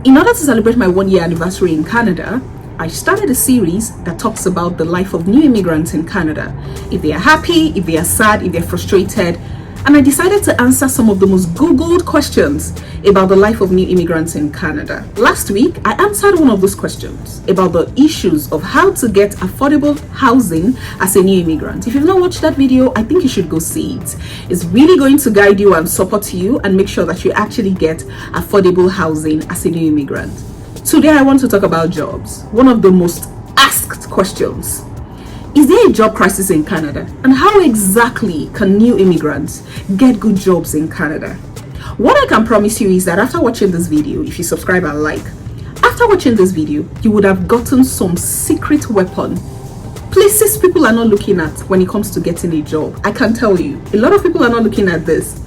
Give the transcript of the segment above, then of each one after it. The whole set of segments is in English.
In order to celebrate my 1-year anniversary in Canada, I started a series that talks about the life of new immigrants in Canada. If they are happy, if they are sad, if they're frustrated. And I decided to answer some of the most Googled questions about the life of new immigrants in Canada. Last week, I answered one of those questions about the issues of how to get affordable housing as a new immigrant. If you've not watched that video, I think you should go see it. It's really going to guide you and support you and make sure that you actually get affordable housing as a new immigrant. Today, I want to talk about jobs. One of the most asked questions. Is there a job crisis in Canada? And how exactly can new immigrants get good jobs in Canada? What I can promise you is that after watching this video, if you subscribe and like, after watching this video, you would have gotten some secret weapon, places people are not looking at when it comes to getting a job. I can tell you, a lot of people are not looking at this.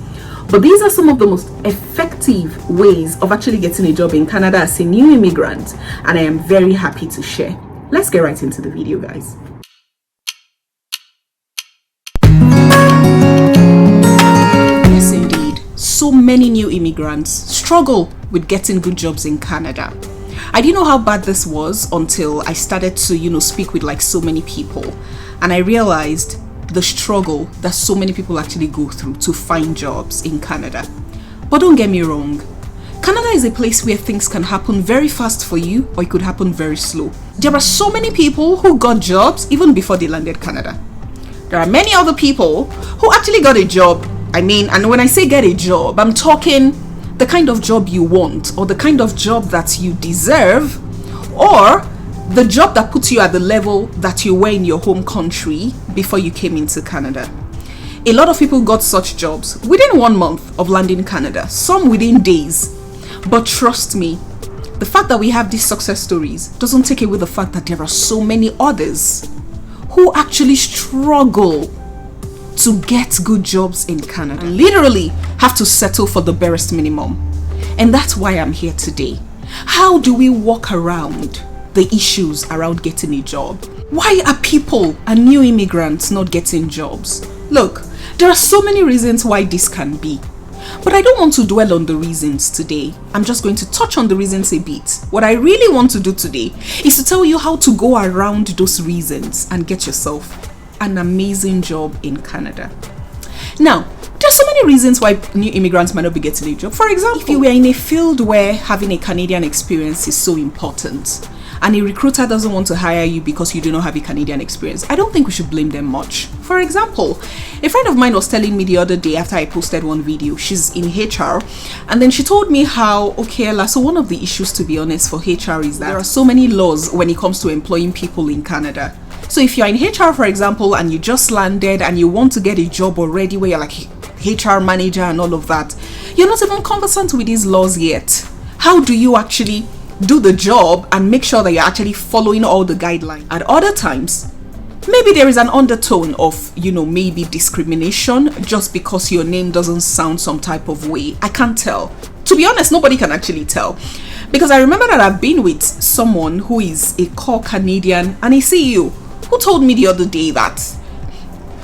But these are some of the most effective ways of actually getting a job in Canada as a new immigrant, and I am very happy to share. Let's get right into the video, guys. Yes, indeed. So many new immigrants struggle with getting good jobs in Canada. I didn't know how bad this was until I started to, speak with so many people, and I realized the struggle that so many people actually go through to find jobs in Canada. But don't get me wrong, Canada is a place where things can happen very fast for you, or it could happen very slow. There are so many people who got jobs even before they landed Canada. There are many other people who actually got a job. And when I say get a job, I'm talking the kind of job you want, or the kind of job that you deserve, or the job that puts you at the level that you were in your home country before you came into Canada. A lot of people got such jobs within 1 month of landing Canada, some within days. But trust me, the fact that we have these success stories doesn't take away the fact that there are so many others who actually struggle to get good jobs in Canada, literally have to settle for the barest minimum. And that's why I'm here today. How do we walk around the issues around getting a job? Why are people and new immigrants not getting jobs? Look, there are so many reasons why this can be, but I don't want to dwell on the reasons today. I'm just going to touch on the reasons a bit. What I really want to do today is to tell you how to go around those reasons and get yourself an amazing job in Canada. Now, there's so many reasons why new immigrants might not be getting a job. For example, if you were in a field where having a Canadian experience is so important, and a recruiter doesn't want to hire you because you do not have a Canadian experience, I don't think we should blame them much. For example, a friend of mine was telling me the other day after I posted one video, she's in HR, and then she told me how, okay, Ella, so one of the issues, to be honest, for HR is that there are so many laws when it comes to employing people in Canada. So if you're in HR, for example, and you just landed and you want to get a job already where you're like HR manager and all of that, you're not even conversant with these laws yet. How do you actually do the job and make sure that you're actually following all the guidelines? At other times, maybe there is an undertone of, maybe discrimination just because your name doesn't sound some type of way. I can't tell. To be honest, nobody can actually tell. Because I remember that I've been with someone who is a core Canadian and a CEO who told me the other day that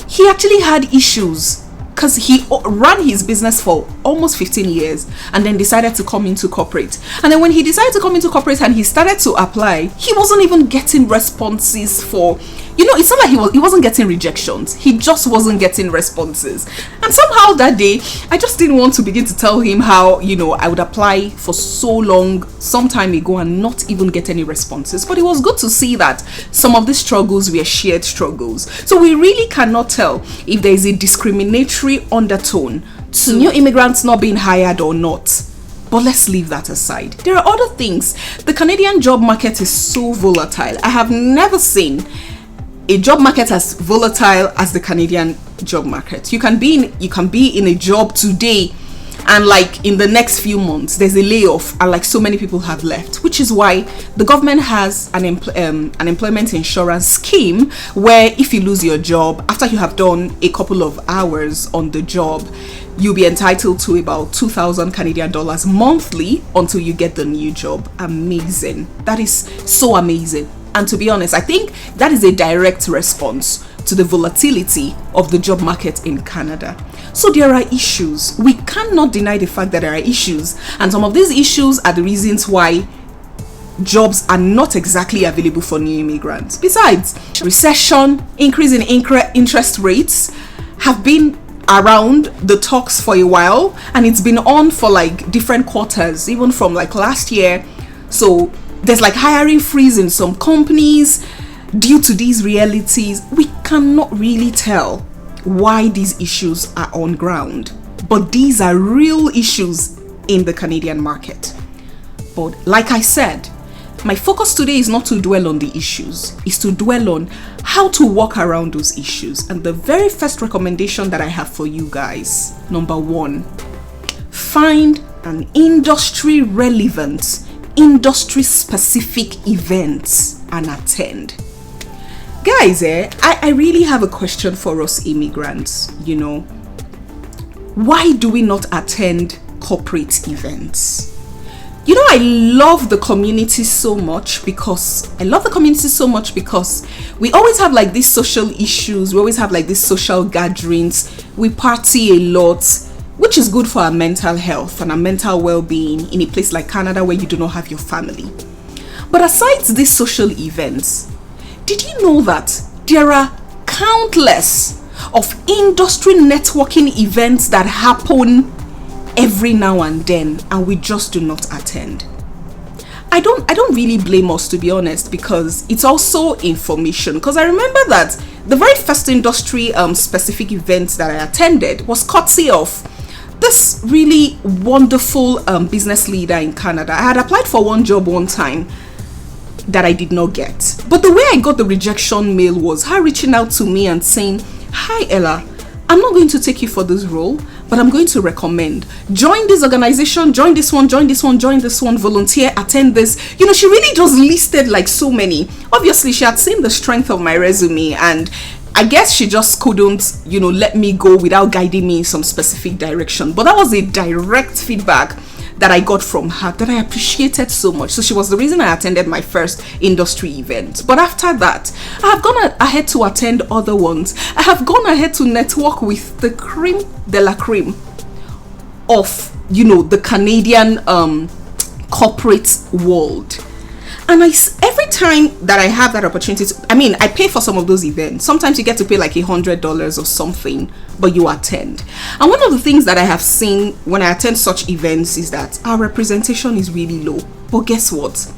he actually had issues because he ran his business for almost 15 years and then decided to come into corporate. And then when he decided to come into corporate and he started to apply, he wasn't even getting responses for, it's not like he wasn't getting rejections. He just wasn't getting responses. And somehow that day, I just didn't want to begin to tell him how, I would apply for so long, some time ago, and not even get any responses. But it was good to see that some of the struggles were shared struggles. So we really cannot tell if there is a discriminatory undertone to new immigrants not being hired or not. But let's leave that aside. There are other things. The Canadian job market is so volatile. I have never seen a job market as volatile as the Canadian job market. You can be in a job today, and in the next few months there's a layoff, and so many people have left, which is why the government has an employment insurance scheme where if you lose your job after you have done a couple of hours on the job, you'll be entitled to about 2,000 Canadian dollars monthly until you get the new job. Amazing. That is so amazing. And to be honest, I think that is a direct response to the volatility of the job market in Canada. So there are issues. We cannot deny the fact that there are issues, and some of these issues are the reasons why jobs are not exactly available for new immigrants. Besides, recession, increase in interest rates have been around the talks for a while, and it's been on for like different quarters, even from like last year. So there's like hiring freeze in some companies due to these realities. We cannot really tell why these issues are on ground, but these are real issues in the Canadian market. But like I said, my focus today is not to dwell on the issues, is to dwell on how to walk around those issues. And the very first recommendation that I have for you guys, number one, find an industry relevant, industry specific event and attend. Guys, I really have a question for us immigrants. Why do we not attend corporate events? I love the community so much because we always have like these social issues, we always have like these social gatherings, we party a lot, which is good for our mental health and our mental well-being in a place like Canada where you do not have your family. But aside these social events, did you know that there are countless of industry networking events that happen every now and then, and we just do not attend? I don't really blame us, to be honest, because it's also information. Because I remember that the very first industry specific event that I attended was courtesy of this really wonderful business leader in Canada. I had applied for one job one time that I did not get, but the way I got the rejection mail was her reaching out to me and saying, "Hi Ella, I'm not going to take you for this role, but I'm going to recommend. Join this organization, join this one, volunteer, attend this." She really just listed like so many. Obviously, she had seen the strength of my resume, and I guess she just couldn't, let me go without guiding me in some specific direction. But that was a direct feedback that I got from her that I appreciated so much. So she was the reason I attended my first industry event. But after that, I have gone ahead to attend other ones. I have gone ahead to network with the creme de la creme of, the Canadian corporate world. And every time that I have that opportunity I pay for some of those events. Sometimes you get to pay like $100 or something, but you attend. And one of the things that I have seen when I attend such events is that our representation is really low. But guess what?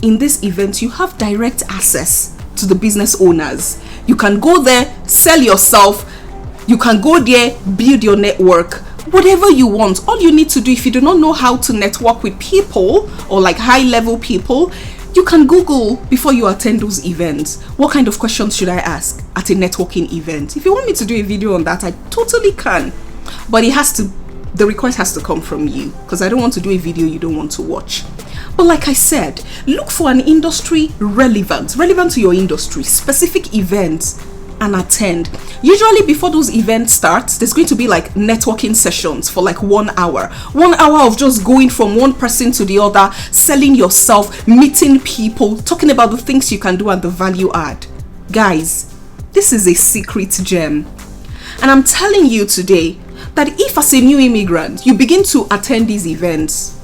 In this event, you have direct access to the business owners. You can go there, sell yourself. You can go there, build your network. Whatever you want. All you need to do, if you do not know how to network with people or like high level people, you can Google before you attend those events. What kind of questions should I ask at a networking event? If you want me to do a video on that, I totally can. But the request has to come from you, because I don't want to do a video you don't want to watch. But like I said, look for an industry relevant to your industry, specific events, and attend. Usually before those events start, there's going to be like networking sessions for like 1 hour of just going from one person to the other, selling yourself, meeting people, talking about the things you can do and the value add. Guys, this is a secret gem, and I'm telling you today that if as a new immigrant you begin to attend these events,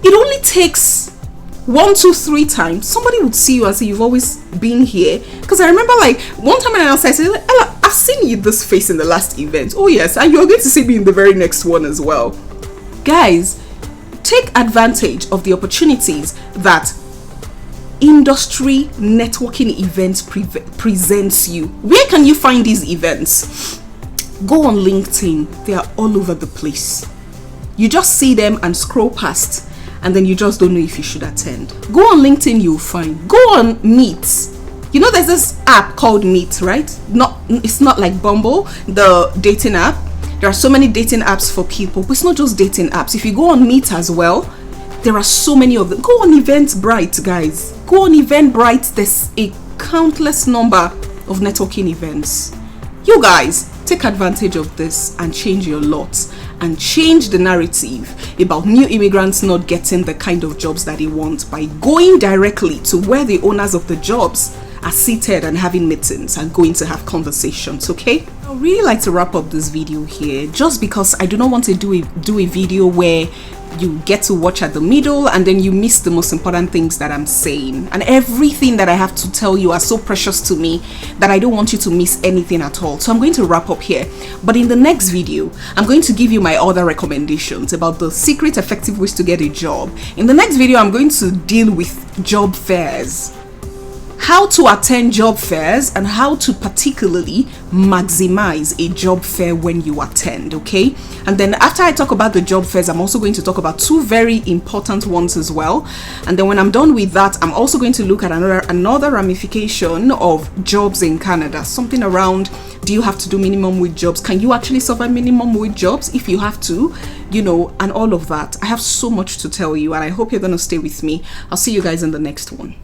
it only takes 1, 2, 3 times somebody would see you and say, "You've always been here." Because I remember like one time I said, "Ella, I've seen you this face in the last event." "Oh yes, and you're going to see me in the very next one as well." Guys, take advantage of the opportunities that industry networking events presents you. Where can you find these events? Go on LinkedIn. They are all over the place. You just see them and scroll past, and then you just don't know if you should attend. Go on LinkedIn, you'll find. Go on Meet. There's this app called Meet, right? It's not like Bumble, the dating app. There are so many dating apps for people, but it's not just dating apps. If you go on Meet as well, there are so many of them. Go on Eventbrite, guys. Go on Eventbrite. There's a countless number of networking events. You guys, take advantage of this and change your lot, and change the narrative about new immigrants not getting the kind of jobs that they want by going directly to where the owners of the jobs are seated and having meetings and going to have conversations. Okay, I would really like to wrap up this video here, just because I do not want to do a video where you get to watch at the middle and then you miss the most important things that I'm saying. And everything that I have to tell you are so precious to me that I don't want you to miss anything at all. So I'm going to wrap up here, but in the next video I'm going to give you my other recommendations about the secret effective ways to get a job. In the next video I'm going to deal with job fairs, how to attend job fairs, and how to particularly maximize a job fair when you attend. Okay, and then after I talk about the job fairs, I'm also going to talk about two very important ones as well. And then when I'm done with that, I'm also going to look at another ramification of jobs in Canada, something around, do you have to do minimum wage jobs? Can you actually survive minimum wage jobs if you have to, you know, and all of that. I have so much to tell you, and I hope you're going to stay with me. I'll see you guys in the next one.